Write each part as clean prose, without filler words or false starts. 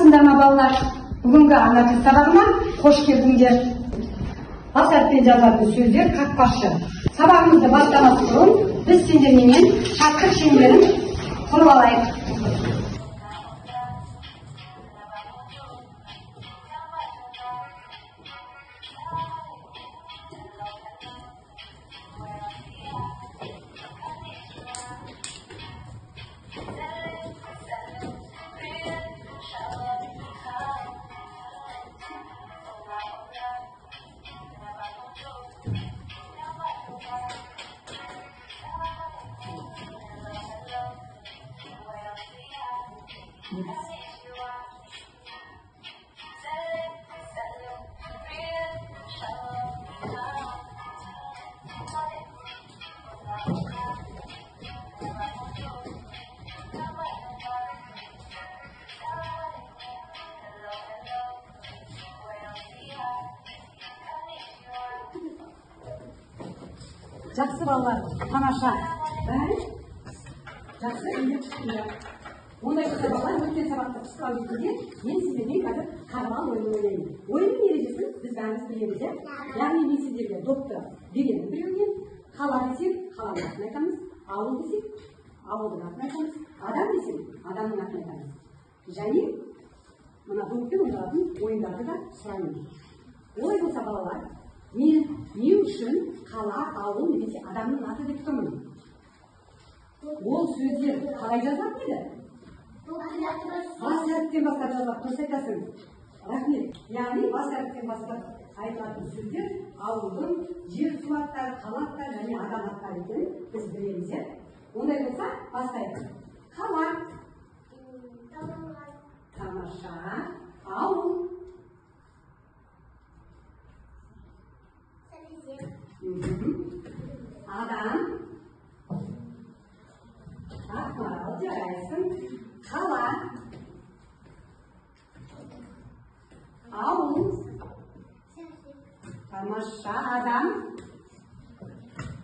Саламатсыздар ма балалар? Бүгінгі ана тіл сабағына қош келдіңдер. Бас әріппен жазатын сөздер қақпашы. Сабағымызды бастамас бұрын біз сендермен шарттық шеңберін құрып алайық. Жақсы балалар, тамаша. Жақсы үйде түстіңдер. Ондай балалар өткен сабақты қысқылау кезінде мен сіздерден қазір қарғал ойынын ойнаймын. Ойынның ережесін біз бәріміз білеміз, яғни мен сіздерге допты беремін біреуінен, қала десек қаланың атын айтамыз, ауыл десек ауылдың атын айтамыз, адам десек адамның атын айтамыз. Және мына доппен ойналатын ойындарды да сұраймын. Олай болса балалар, мен не үшін қала, ауыл немесе адамның аты деп тұрмын? Ол сөздер қалай жазылады еді? Бас әріптен бастап жазылады, дұрыс айтасың. Рахмет. Яғни бас әріптен бастап айтылатын сөздер ауылдың жер су аттары, қала аттары және адам аттары екенін біз білеміз. Ондай болса бастайық. Қала, тамаша, ауыл, адам, ақмарал, жарайсың, қала, ауыл, тамаша, адам,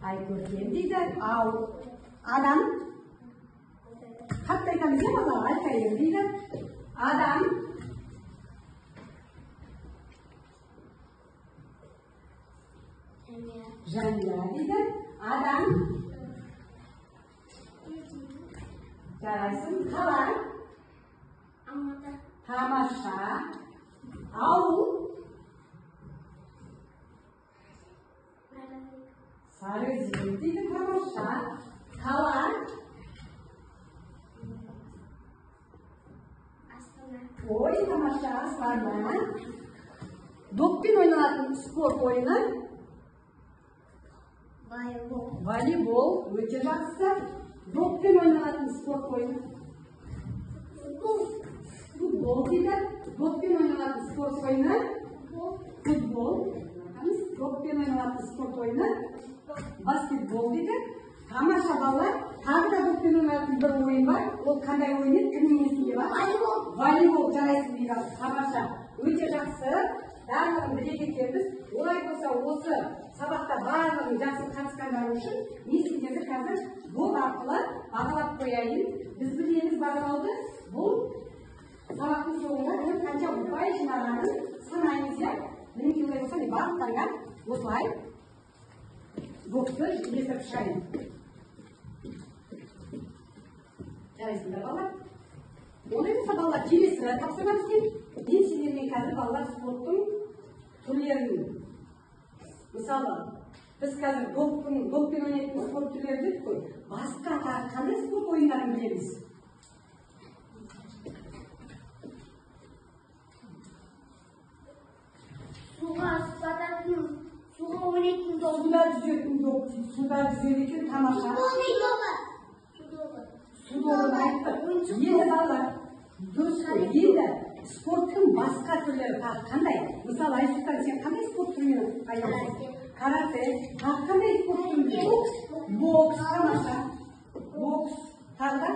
Айкөркем дейді, адам, қатты айтамыз бала, Айкайыр дейді, адам, Жания дейді, адам, жарайсың, қала, тамаша, ауыл, Сарыөзек дейді, тамаша, қала, ой, тамаша, Астана, доппен ойналатын спорт ойыны, волейбол, өте жақсы. Доппен ойналатын спорт ойыны. Футбол дейді. Доппен ойналатын спорт ойыны. Футбол. Доппен ойналатын спорт ойыны. Баскетбол дейді. Тамаша балалар. Тағы да доппен ойналатын бір ойын бар. Ол қандай ойын еді? Кімнің есінде бар? Волейбол жарайсың дейді. Тамаша. Өте жақсы. Барлығын біле кетеміз. Олай болса осы сабақта барлығын жақсы қатысқандар үшін мен сіздерді қазір доп арқылы бағалап қояйын. Біз білеміз бағалауды. Бұл сабақтың соңында кім қанша ұпай жинағанын санаймыз. Мінекей олай болса мен барлықтарыңа осылай допты есіп шығайын. Жарайсыңдар балалар. Олай болса балалар келесі тапсырма бізге. Мен сіздермен қазір балалар спорттың түрлерін. Мысалы, біз қазір доппен ойнайтын спорт түрлері дедік қой. Басқа қандай спорт ойындарын білеміз? Суға бататын, суға ойнайтын доп. Суда жүзетін доп. Суда жүзеді екен, тамаша. Судоғын айттық. Енді балалар, дұрыс қой. Енді спорттың басқа түрлері қандай? Мысалы, Айсұлтан, сен қандай спорт түрінен айналысың? Карате. Қандай спорт түрінен? Бокс, тамаша. Бокс. Тағы да?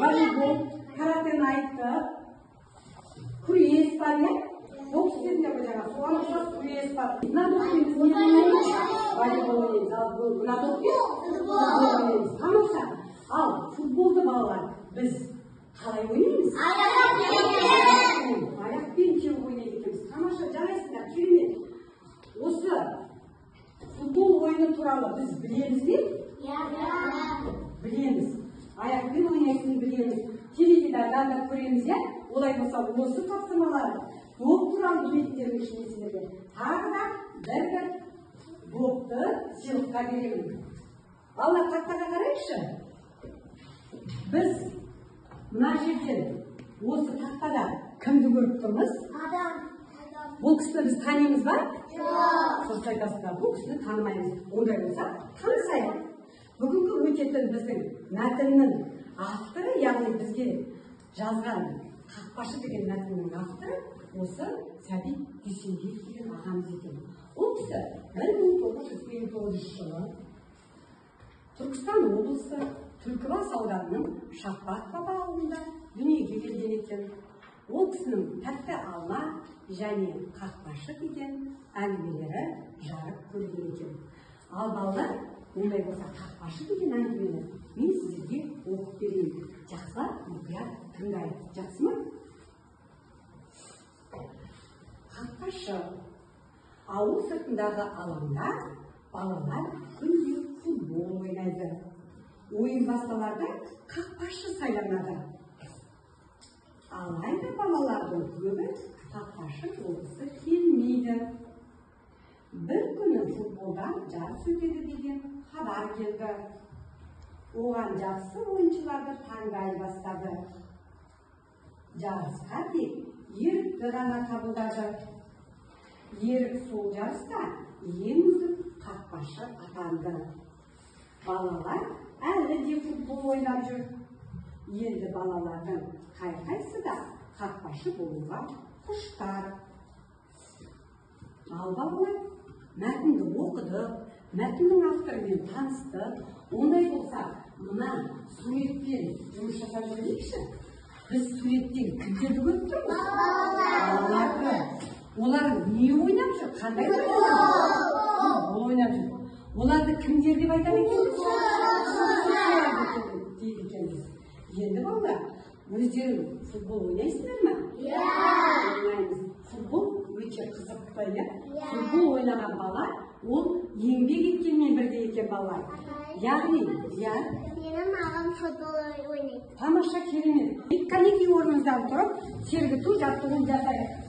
Волейбол. Каратені айттық. Күрес бар, не? Бокс дедім де жаңа. Соған ұқсас күрес бар. Мына доппен біз не ойнаймыз? Волейбол ойнаймыз. Мына доппен? Тамаша. Ал футболды балалар біз Қалай ойнаймыз? Аяқпен теуіп ойнайды екенбіз. Тамаша, жарайсыңдар, керемет. Осы футбол ойыны туралы біз білеміз бе? Білеміз. Аяқпен ойнайтынын білеміз. Теледидардан да көреміз, иә? Олай болса, осы тапсырмаларды доп туралы білетіндердің ішінде сіздерге тағы да бір допты сыйлыққа беремін. Балалар, тақтаға қарайықшы. Біз мына жерден осы тақтада кімді көріп тұрмыз? Адам. Бұл кісіні біз танимыз ба? Жоқ. Дұрыс айтасыздар, бұл кісіні танымаймыз. Ондай болса, танысайық. Бүгінгі өтетін біздің мәтіннің авторы, яғни бізге жазған қақпашы деген мәтіннің авторы осы Сәбит Дүйсенбиев деген ағамыз екен. Ол кісі 1959 жылы Түркістан облысы Түлкібас ауданының Шақпақ Баба ауылында дүниеге келген екен. Ол кісінің тәтті алма және қақпашы деген әңгімелері жарық көрген екен. Ал балалар, ондай болса қақпашы деген әңгімені мен сіздерге оқып берейін. Жақсылап мұқият тыңдайық. Жақсы ма? Қақпашы. Ауыл сыртындағы алаңда балалар күнде футбол ойнайды. Ойын басталарда қақпашы сайланады. Алайда балалардың көбі қақпашы болғысы келмейді. Бір күні футболдан жарыс өтеді деген хабар келді. Оған жақсы ойыншыларды таңдай бастады. Жарысқа тек ерікті ғана қабылдады. Ерік сол жарыста ең үздік қақпашы атанды. Балалар әлі де футбол ойнап жүр. Енді балалардың қай-қайсы да қақпашы болуға құштар. Ал балалар мәтінді оқыды, мәтіннің авторымен танысты. Ондай болса, мына суретпен жұмыс жасап жүрейікші. Біз суреттен кімдерді көріп тұрмыз? Балаларды. Олар не ойнап жүр? Қандай ойнап жүр? Оларды кімдер деп айтады екенбіз? Дейді екенбіз. Енді балалар, өздерің футбол ойнайсыңдар ма? Ойнаймыз. Футбол өте қызықты, иә? Футбол ойнаған бала, ол еңбек еткенмен бірге екен балалар. Яғни, иә? Менің ағам футбол ойнайды. Тамаша, керемет. Кәнекей орныңыздан тұрып, сергіту жаттығуын жасайық.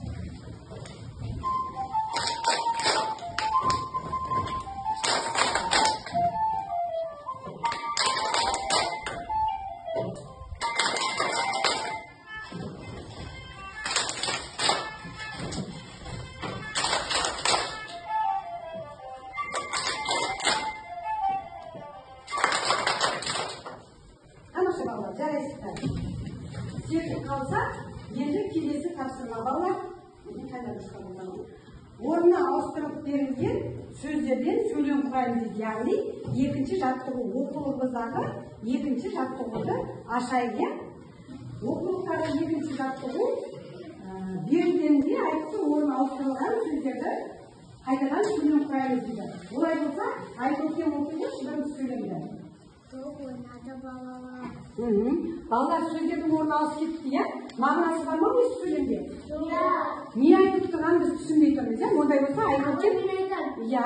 Жарайсыздар. Сергіп қалса, енді келесі тапсырма балалар. Орнына ауыстырып берілген сөздерден сөйлем құрайын дейді. Яғни, екінші жаттығу оқулығымыздағы екінші жаттығуды ашайық. Оқулықтағы екінші жаттығу берілгенде айтысы орнына ауыстырылған сөздерді қайтадан сөйлем құрайын дейді. Олай болса, айтып өткен оқулық бірінші сөйлемді. Топ ойнады балалар. Балалар сөздердің орны алып кетті, иә? Мағынасы бар ма осы сөйлемде? Не айтып тұрған біз түсінбей тұрмыз, иә? Ондай болса айтып өткен? Иә.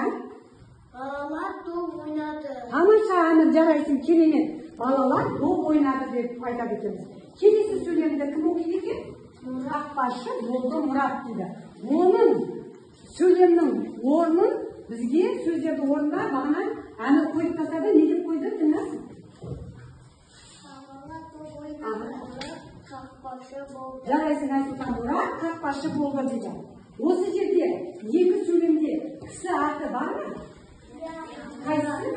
Балалар топ ойнады. Тамаша, әні жарайсың, керемет. Балалар топ ойнады деп айтады екенбіз. Келесі сөйлемді кім оқиды екен? Қақпашы болды Мұрат дейді. Оның сөйлемнің орнын бізге сөздерді орнына бағана әні қойып тастады, не деп қойды? Тыңдас? Балалар топ ойнады. Қақпашы болды. Жарайсың, Айсұлтан, Мұрат қақпашы болды дейді. Осы жерде екі сөйлемде кісі аты бар ма? Қайсысы?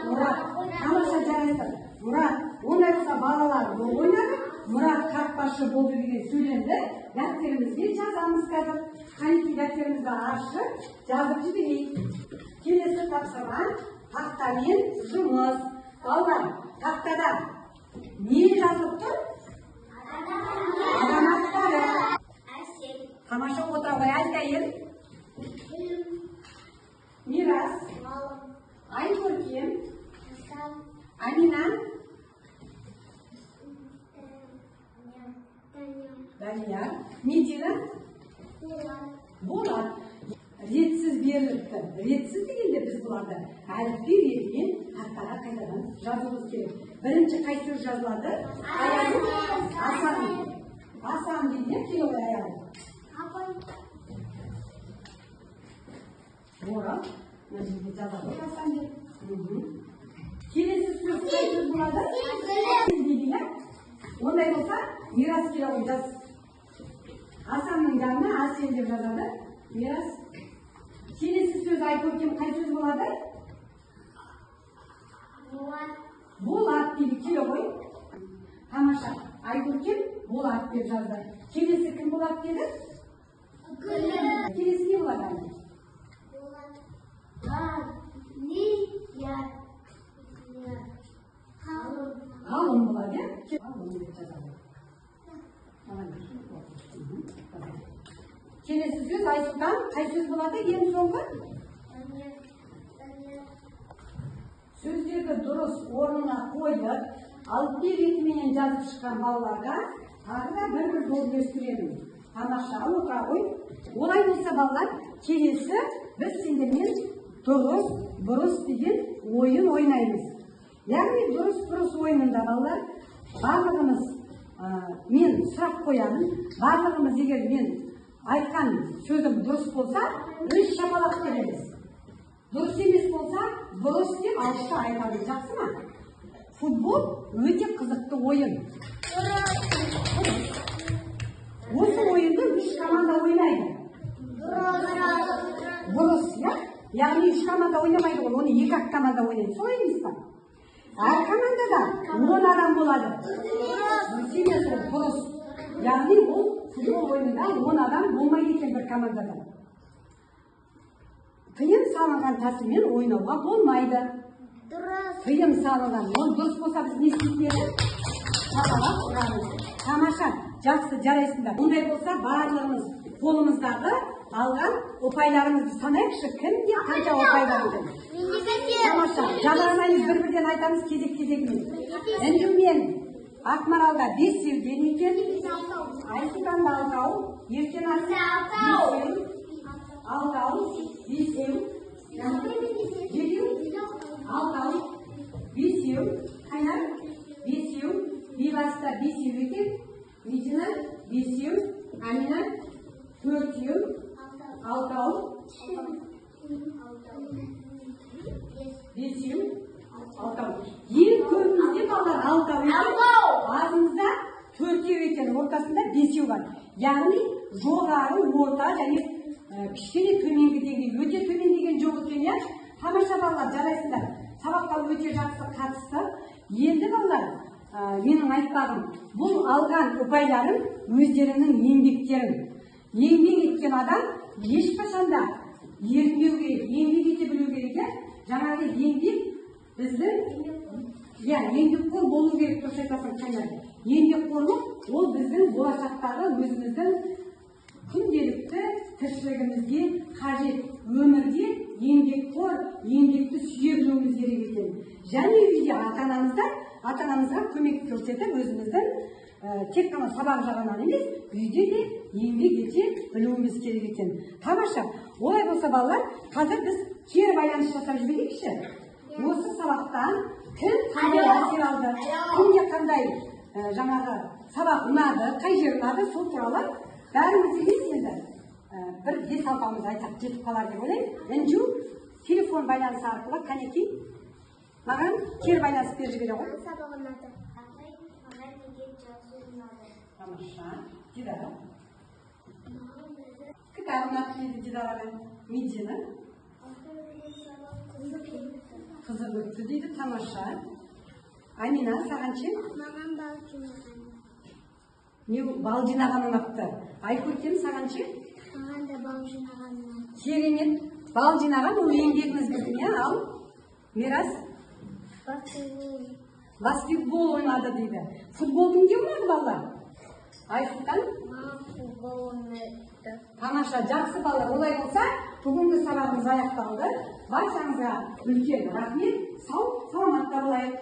Мұрат. Тамаша, жарайсың. Мұрат. Ондай болса балалар топ ойнады. Мұрат қақпашы болды деген сөйлемді дәптерімізге жазамыз қазір. Қанекей дәптерімізді ашып, жазып жіберейік. Келесі тапсырма тақтамен жұмыс. Балалар, тақтада не жазып тұр? Адам аттары. Әсел. Тамаша, отыра ғой. Әлтайым, Мирас, Айкөркем, Амина, Данияр. Медина. Болат. Ретсіз беріліпті. Ретсіз дегенде біз бұларды әліпби ретімен хаттарға қайтадан жазуымыз керек. Бірінші қай сөз жазылады? Асан. Асан дейді, келе аяғы. Орал. Мына жерде жазады. Асан деп. Келесі сөз қай сөз болады? Дейді. Ондай болса, мирас келе ғой жаз. Асанның жанына Асен деп жазады. Мирас. Келесі сөз Айкөркем қай сөз болады? Болат дейді, келе ғой. Тамаша. Айкөркем Болат деп жазды. Келесі кім болады деді? Келесі не болады? Ғалым болады, иә? Ғалым деп жазады. Келесі сөз Айсұлтан қай сөз болады? Ең соңғы? Сөздерді дұрыс орнына қойып, әліпби ретімен жазып шыққан балаларға тағы да бір жол көрсетемін. Тамаша, отыра ғой. Олай болса балалар, келесі біз сендермен дұрыс, бұрыс деген ойын ойнаймыз. Яғни дұрыс ойынында балалар барлығымыз мен сұрақ қоямын. Барлығымыз егер мен айтқан сөзім дұрыс болса, үш шапалақ береміз. Дұрыс емес болса, бұрыс деп ауызша айтамыз. Жақсы ма? Футбол өте қызықты ойын. Осы ойынды үш команда ойнайды. Бұрыс, иә? Яғни үш команда ойнамайды ғой, оны екі команда ойнайды. Солай емес па? Әр командада 10 адам болады. Бұрыс. Яғни ол футбол ойынында 10 адам болмайды екен бір командада. Тыйым салынған тәсілмен ойнауға болмайды. Тыйым салынған. Ол дұрыс болса біз не істейміз? Шапалақ ұрамыз. Тамаша, жақсы, жарайсыңдар. Ондай болса барлығымыз қолымыздағы алған ұпайларымызды санайықшы. Кімде қанша ұпайларымыз? Тамаша, жалғамаймыз, бір-бірден айтамыз кезек-кезегімен. Үндімен Ақмаралда 5-седен екен, Айсұлтанда 6, Еркен Асы 6, 5, 7, Қайнар 5, Бейбаста 5 екен, Медина 5, Амина 4, 6, 5, ең көбімізде балалар 6 екен, азымызда 4 екен, ортасында 5 бар. Яғни жоғары, орта және кішкене төменгі деңгей, өте төмен деген жоқ екен, иә? Тамаша балалар, жарайсыңдар. Сабаққа өте жақсы қатысты. Енді балалар, менің айтпағым, бұл алған ұпайларым өздерінің еңбектерін. Еңбек еткен адам ешқашанда ерінбеу керек, еңбек ете білу керек. Жаңағы еңбек біздің, еңбекқор болу керек, дұрыс айтасың, Қайнар. Еңбекқорлық ол біздің болашақтағы өзіміздің күнделікті тіршілігімізге қажет. Өмірде еңбекқор, еңбекті сүйе білуіміз керек екен. Және үйде ата-анамызға көмек көрсетіп, өзіміздің тек қана сабақ жағынан емес, үйде де еңбек ете білуіміз керек екен. Тамаша, олай болса балалар, қазір біз кері байланыс жасап жіберейікші. Осы сабақтан кім қандай әсер алды, кімге қандай жаңағы сабақ ұнады, қай жер ұнады, сол туралы бәріміз емес енді бір 5-6 айтсақ жетіп қалар деп ойлаймын. Інжу телефон байланысы арқылы Қанеки маған кері байланыс беріп жібере ғой. Сабақ ұнады. Маған неге жазу ұнады. Тамаша, Дидара. Кітап ұнады дейді Дидараға. Медина. Қызық өтті дейді. Тамаша. Амина, саған ше? Маған бал жинаған. Не бал жинаған ұнапты? Айкөркем, саған ше? Маған да бал жинаған ұнады. Керемет. Бал жинаған ол еңбегіміз біздің, ал Мирас? Баскетбол ойнады дейді. Футбол кімге ойнады балалар? Айсұлтан? Маған футбол ойнады. Тамаша, жақсы балалар. Олай болса, бүгінгі сабағымыз аяқталды. Баршаңызға үлкен рахмет. Сау, саламатта болайық.